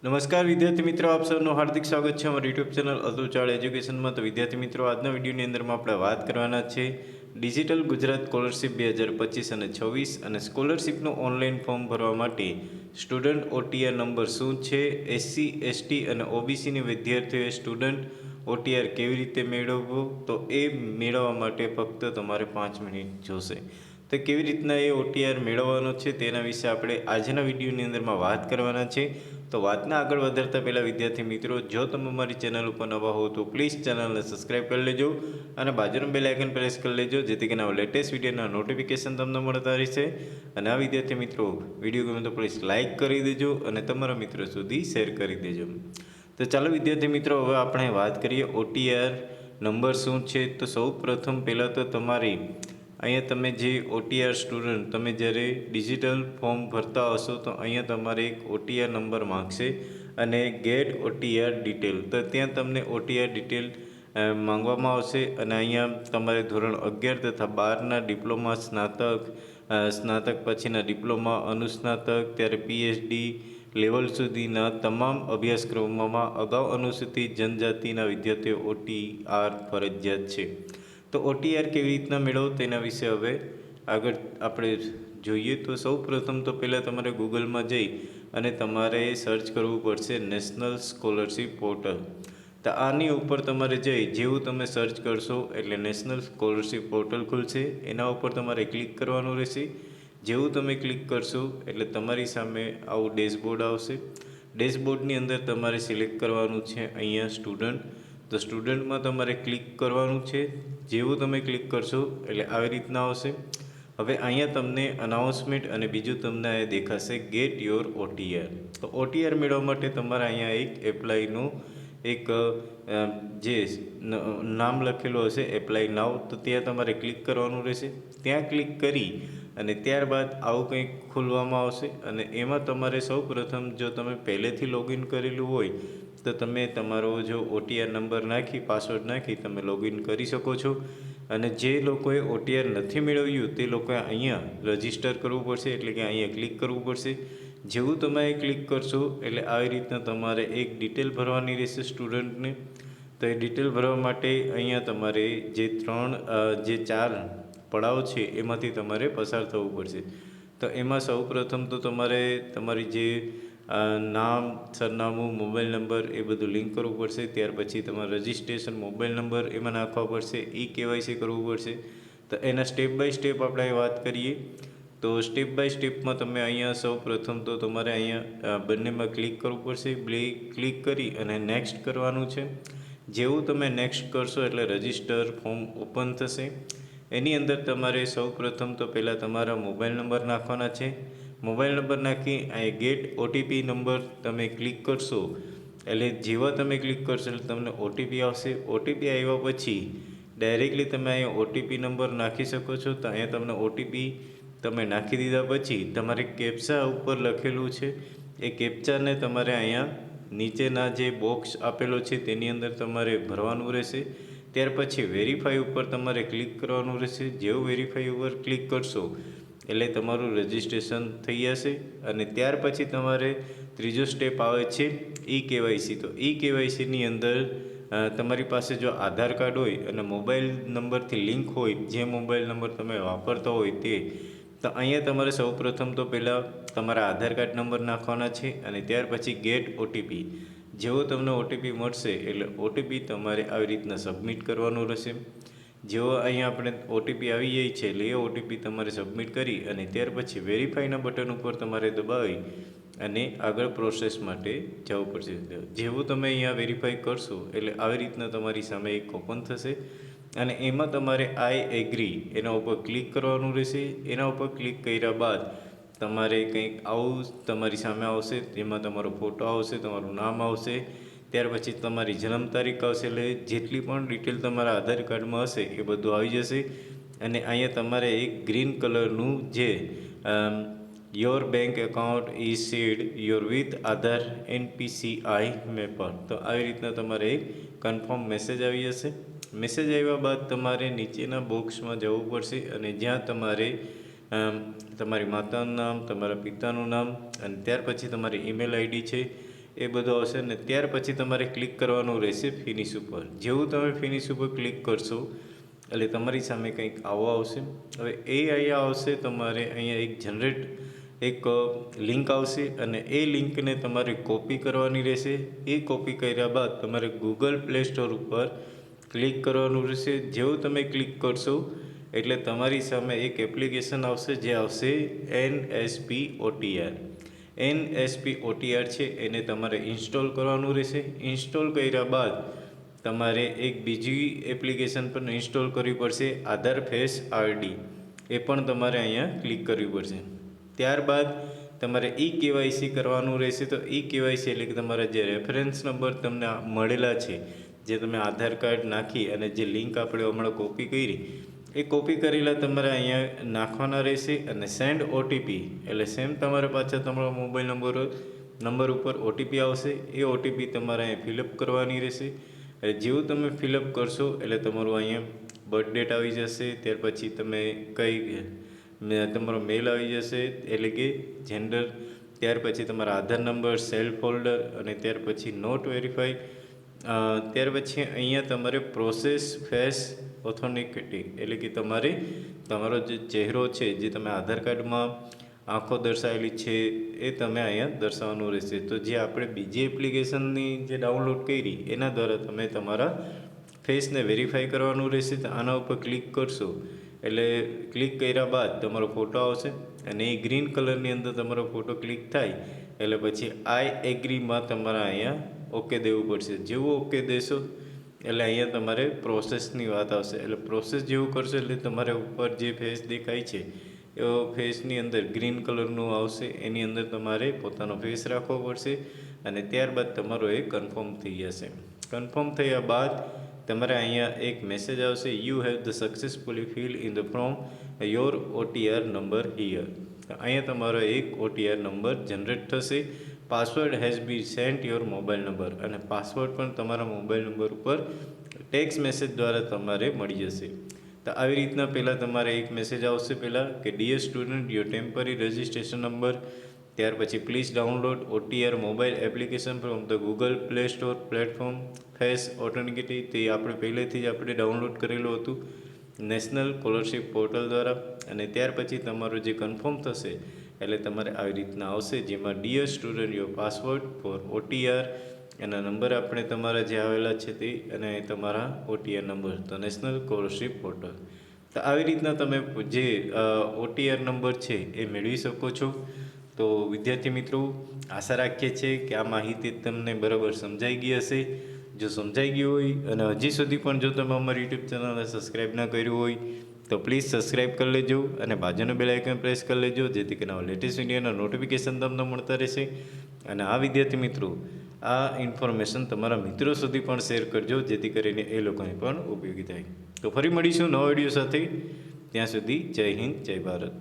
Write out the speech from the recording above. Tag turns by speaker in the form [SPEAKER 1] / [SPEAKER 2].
[SPEAKER 1] નમસ્કાર વિદ્યાર્થી મિત્રો, આપ સૌનું હાર્દિક સ્વાગત છે અમારી યુટ્યુબ ચેનલ અતુલ ચાળ એજ્યુકેશનમાં. તો વિદ્યાર્થી મિત્રો, આજના વિડીયોની અંદરમાં આપણે વાત કરવાના છે ડિજિટલ ગુજરાત સ્કોલરશિપ 2025 અને 26 અને સ્કોલરશિપનું ઓનલાઈન ફોર્મ ભરવા માટે સ્ટુડન્ટ ઓટીઆર નંબર શું છે, એસસી એસટી અને ઓબીસીની વિદ્યાર્થીઓએ સ્ટુડન્ટ ઓટીઆર કેવી રીતે મેળવવો, તો એ મેળવવા માટે ફક્ત તમારે 5 મિનિટ જોશે. તો કેવી રીતના એ ઓટીઆર મેળવવાનો છે તેના વિશે આપણે આજના વિડીયોની અંદરમાં વાત કરવાના છે. તો વાતને આગળ વધારતા પહેલાં વિદ્યાર્થી મિત્રો, જો તમે મારી ચેનલ ઉપર નવા હો તો પ્લીઝ ચેનલને સબસ્ક્રાઈબ કરી લેજો અને બાજુનું બેલ આઇકન પ્રેસ કરી લેજો, જેથી કરીને આવા લેટેસ્ટ વિડીયોના નોટિફિકેશન તમને મળતા રહેશે. અને આ વિદ્યાર્થી મિત્રો, વિડીયો ગમે તો પ્લીઝ લાઇક કરી દેજો અને તમારા મિત્રો સુધી શેર કરી દેજો. તો ચાલો વિદ્યાર્થી મિત્રો, હવે આપણે વાત કરીએ ઓટીઆર નંબર શું છે. તો સૌ પ્રથમ પહેલાં તો તમારી અહીંયા તમે જે ઓટીઆર સ્ટુડન્ટ તમે જ્યારે ડિજિટલ ફોર્મ ભરતા હશો તો અહીંયા તમારે એક ઓટીઆર નંબર માગશે અને ગેટ ઓટીઆર ડિટેલ, તો ત્યાં તમને ઓટીઆર ડિટેલ માંગવામાં આવશે. અને અહીંયા તમારે ધોરણ 11 તથા 12ના ડિપ્લોમા, સ્નાતક પછીના ડિપ્લોમા, અનુસ્નાતક, ત્યારે પીએચડી લેવલ સુધીના તમામ અભ્યાસક્રમોમાં અગાઉ અનુસૂચિત જનજાતિના વિદ્યાર્થીઓ ઓટીઆર ફરજિયાત છે. તો ઓટીઆર કેવી રીતના મેળવો તેના વિશે હવે આગળ આપણે જોઈએ. તો સૌ પ્રથમ તો પહેલાં તમારે ગૂગલમાં જઈ અને તમારે સર્ચ કરવું પડશે નેશનલ સ્કોલરશિપ પોર્ટલ. તો આની ઉપર તમારે જઈ જેવું તમે સર્ચ કરશો એટલે નેશનલ સ્કોલરશિપ પોર્ટલ ખુલશે. એના ઉપર તમારે ક્લિક કરવાનું રહેશે. જેવું તમે ક્લિક કરશો એટલે તમારી સામે આવું ડેશબોર્ડ આવશે. ડેશબોર્ડની અંદર તમારે સિલેક્ટ કરવાનું છે અહીંયા સ્ટુડન્ટ. તો સ્ટુડન્ટમાં તમારે ક્લિક કરવાનું છે. જેવું તમે ક્લિક કરશો એટલે આવી રીતના આવશે. હવે અહીંયા તમને અનાઉન્સમેન્ટ અને બીજું તમને અહીંયા દેખાશે ગેટ યોર ઓટીઆર. તો ઓટીઆર મેળવવા માટે તમારે અહીંયા એક એપ્લાયનું એક જે નામ લખેલું હશે એપ્લાય નાવ, તો ત્યાં તમારે ક્લિક કરવાનું રહેશે. ત્યાં ક્લિક કરી અને ત્યારબાદ આવું કંઈક ખોલવામાં આવશે અને એમાં તમારે સૌ પ્રથમ જો તમે પહેલેથી લોગિન કરેલું હોય તો તમે તમારો જો ઓટીઆર નંબર નાખી પાસવર્ડ નાખી તમે લોગિન કરી શકો છો. અને જે લોકોએ ઓટીઆર નથી મેળવ્યું તે લોકોએ અહીંયા રજિસ્ટર કરવું પડશે, એટલે કે અહીંયા ક્લિક કરવું પડશે. જેવું તમે ક્લિક કરશો એટલે આવી રીતના તમારે એક ડિટેલ ભરવાની રહેશે સ્ટુડન્ટને. તો એ ડિટેલ ભરવા માટે અહીંયા તમારે જે 4 પડાવ છે એમાંથી તમારે પસાર થવું પડશે. તો એમાં સૌ પ્રથમ તો તમારે તમારી જે નામ, સરનામું, મોબાઈલ નંબર એ બધું લિંક કરવું પડશે. ત્યાર પછી તમારે રજિસ્ટ્રેશન, મોબાઈલ નંબર એમાં નાખવા પડશે, કેવાયસી કરવું પડશે. તો એના સ્ટેપ બાય સ્ટેપ આપણે વાત કરીએ. તો સ્ટેપ બાય સ્ટેપમાં તમે અહીંયા સૌ પ્રથમ તો તમારે અહીંયા બંનેમાં ક્લિક કરવું પડશે. ક્લિક કરી અને નેક્સ્ટ કરવાનું છે. જેવું તમે નેક્સ્ટ કરશો એટલે રજિસ્ટર ફોર્મ ઓપન થશે. એની અંદર તમારે સૌ પ્રથમ તો પહેલાં તમારા મોબાઈલ નંબર નાખવાના છે. મોબાઈલ નંબર નાખી અહીં ગેટ ઓટીપી નંબર તમે ક્લિક કરશો એટલે જેવા તમે ક્લિક કરશો એટલે તમને ઓટીપી આવશે. ઓટીપી આવ્યા પછી ડાયરેક્ટલી તમે અહીંયા ઓટીપી નંબર નાખી શકો છો. તો અહીંયા તમને ઓટીપી તમે નાખી દીધા પછી તમારે કેપ્ચા ઉપર લખેલું છે એ કેપ્ચાને તમારે અહીંયા નીચેના જે બોક્સ આપેલો છે તેની અંદર તમારે ભરવાનું રહેશે. ત્યાર પછી વેરીફાઈ ઉપર તમારે ક્લિક કરવાનું રહેશે. જેવું વેરીફાઈ ઉપર ક્લિક કરશો એટલે તમારું રજિસ્ટ્રેશન થઈ જશે. અને ત્યાર પછી તમારે ત્રીજો સ્ટેપ આવે છે કેવાયસી. તો કેવાયસીની અંદર તમારી પાસે જો આધાર કાર્ડ હોય અને મોબાઈલ નંબરથી લિંક હોય, જે મોબાઈલ નંબર તમે વાપરતા હોય તે, તો અહીંયા તમારે સૌપ્રથમ તો પહેલાં તમારા આધાર કાર્ડ નંબર નાખવાના છે અને ત્યાર પછી ગેટ ઓટીપી. જેવો તમને ઓટીપી મળશે એટલે ઓટીપી તમારે આવી રીતના સબમિટ કરવાનું રહેશે. જેવો અહીંયા આપણે ઓટીપી આવી જાય છે એટલે એ ઓટીપી તમારે સબમિટ કરી અને ત્યાર પછી વેરીફાઈના બટન ઉપર તમારે દબાવી અને આગળ પ્રોસેસ માટે જવું પડશે. જેવું તમે અહીંયા વેરીફાઈ કરશો એટલે આવી રીતના તમારી સામે એક ઓપન થશે અને એમાં તમારે આઈ એગ્રી એના ઉપર ક્લિક કરવાનું રહેશે. એના ઉપર ક્લિક કર્યા બાદ તમારે કંઈક આવું તમારી સામે આવશે, જેમાં તમારો ફોટો આવશે, તમારું નામ આવશે, ત્યાર પછી તમારી જન્મ તારીખ આવશે. એટલે જેટલી પણ ડિટેલ તમારા આધાર કાર્ડમાં હશે એ બધું આવી જશે. અને અહીંયા તમારે એક ગ્રીન કલરનું જે your bank account is seed your with Aadhaar NPCI mapper, તો આવી રીતના તમારે એક કન્ફર્મ મેસેજ આવી જશે. મેસેજ આવ્યા બાદ તમારે નીચેના બોક્સમાં જવું પડશે અને જ્યાં તમારે તમારી માતાનું નામ, તમારા પિતાનું નામ અને ત્યાર પછી તમારી ઈમેલ આઈડી છે એ બધું આવશે ને ત્યાર પછી તમારે ક્લિક કરવાનું રહેશે ફિનિશ ઉપર. જેવું તમે ફિનિશ ઉપર ક્લિક કરશો એટલે તમારી સામે કંઈક આવો આવશે. હવે એ અહીંયા આવશે, તમારે અહીંયા એક જનરેટ એક લિંક આવશે અને એ લિંકને તમારે કોપી કરવાની રહેશે. એ કોપી કર્યા બાદ તમારે ગૂગલ પ્લે સ્ટોર ઉપર ક્લિક કરવાનું રહેશે. જેવું તમે ક્લિક કરશો એટલે તમારી સામે એક એપ્લિકેશન આવશે, જે આવશે NSPOTR. NSPOTR છે એને તમારે ઇન્સ્ટોલ કરવાનું રહેશે. ઇન્સ્ટોલ કર્યા બાદ તમારે એક બીજી એપ્લિકેશન પણ ઇન્સ્ટોલ કરવી પડશે, આધાર ફેસ RD. એ પણ તમારે અહીંયા ક્લિક કરવી પડશે. ત્યારબાદ તમારે KYC કરવાનું રહેશે. તો KYC એટલે કે તમારા જે રેફરન્સ નંબર તમને મળેલા છે, જે તમે આધાર કાર્ડ નાખી અને જે લિંક આપણે હમણાં કોપી કરી, એ કોપી કરેલા તમારે અહીંયા નાખવાના રહેશે. અને સેન્ડ OTP એટલે સેમ તમારે પાછા તમારા મોબાઈલ નંબર ઉપર OTP આવશે. એ OTP તમારે અહીંયા ફિલઅપ કરવાની રહેશે. એટલે જેવું તમે ફિલઅપ કરશો એટલે તમારું અહીંયા બર્થ ડેટ આવી જશે. ત્યાર પછી તમે તમારો મેલ આવી જશે, એટલે કે જેન્ડર. ત્યાર પછી તમારા આધાર નંબર, સેલ્ફ હોલ્ડર અને ત્યાર પછી નોટ વેરીફાઈ. ત્યાર પછી અહીંયા તમારે પ્રોસેસ ફેસ ઓથેન્ટિકેટિંગ એટલે કે તમારે તમારો જે ચહેરો છે, જે તમે આધાર કાર્ડમાં આંખો દર્શાવેલી છે, એ તમે અહીંયા દર્શાવવાનું રહેશે. તો જે આપણે બીજી એપ્લિકેશનની જે ડાઉનલોડ કરી એના દ્વારા તમે તમારા ફેસને વેરીફાઈ કરવાનું રહેશે. તો આના ઉપર ક્લિક કરશો એટલે ક્લિક કર્યા બાદ તમારો ફોટો આવશે અને એ ગ્રીન કલરની અંદર તમારો ફોટો ક્લિક થાય એટલે પછી આઈ એગ્રીમાં તમારે અહીંયા ઓકે દેવું પડશે. જેવું ઓકે દેશો એટલે અહીંયા તમારે પ્રોસેસની વાત આવશે. એટલે પ્રોસેસ જેવું કરશો એટલે તમારે ઉપર જે ફેસ દેખાય છે એવો ફેસની અંદર ગ્રીન કલરનું આવશે. એની અંદર તમારે પોતાનો ફેસ રાખવો પડશે અને ત્યારબાદ તમારો એ કન્ફર્મ થઈ જશે. કન્ફર્મ થયા બાદ તમારે અહીંયા એક મેસેજ આવશે, you have the successfully fill in the from your OTR number here. અહીંયા તમારો એક OTR નંબર જનરેટ થશે. Password has be sent your mobile number, અને પાસવર્ડ પણ તમારા મોબાઈલ નંબર ઉપર ટેક્સ્ટ મેસેજ દ્વારા તમારે મળી જશે. તો આવી રીતના પહેલાં તમારે એક મેસેજ આવશે પહેલાં કે dear student, your temporary registration number. ત્યાર પછી please download OTR mobile application from the Google Play Store platform face authenticating. તે આપણે પહેલેથી જ આપણે ડાઉનલોડ કરેલું હતું નેશનલ સ્કોલરશિપ પોર્ટલ દ્વારા. અને ત્યાર પછી તમારું જે કન્ફર્મ થશે એટલે તમારે આવી રીતના આવશે, જેમાં dear student your password for OTR એના નંબર આપણે તમારા જે આવેલા છે તે, અને તમારા OTR નંબર, તો નેશનલ સ્કોલરશિપ પોર્ટલ. તો આવી રીતના તમે જે OTR નંબર છે એ મેળવી શકો છો. તો વિદ્યાર્થી મિત્રો, આશા રાખીએ છીએ કે આ માહિતી તમને બરાબર સમજાઈ ગઈ હશે. જો સમજાઈ ગયું હોય અને હજી સુધી પણ જો તમે અમારી YouTube ચેનલને સબસ્ક્રાઈબ ના કર્યું હોય તો પ્લીઝ સબસ્ક્રાઈબ કરી લેજો અને બાજુનું બેલ આઇકન પ્રેસ કરી લેજો, જેથી કરીને લેટેસ્ટ વિડીયોના નોટિફિકેશન તમને મળતા રહેશે. અને આ વિદ્યાર્થી મિત્રો, આ ઇન્ફોર્મેશન તમારા મિત્રો સુધી પણ શેર કરજો, જેથી કરીને એ લોકોને પણ ઉપયોગી થાય. તો ફરી મળીશું નવા વિડીયો સાથે. ત્યાં સુધી જય હિન્દ, જય ભારત.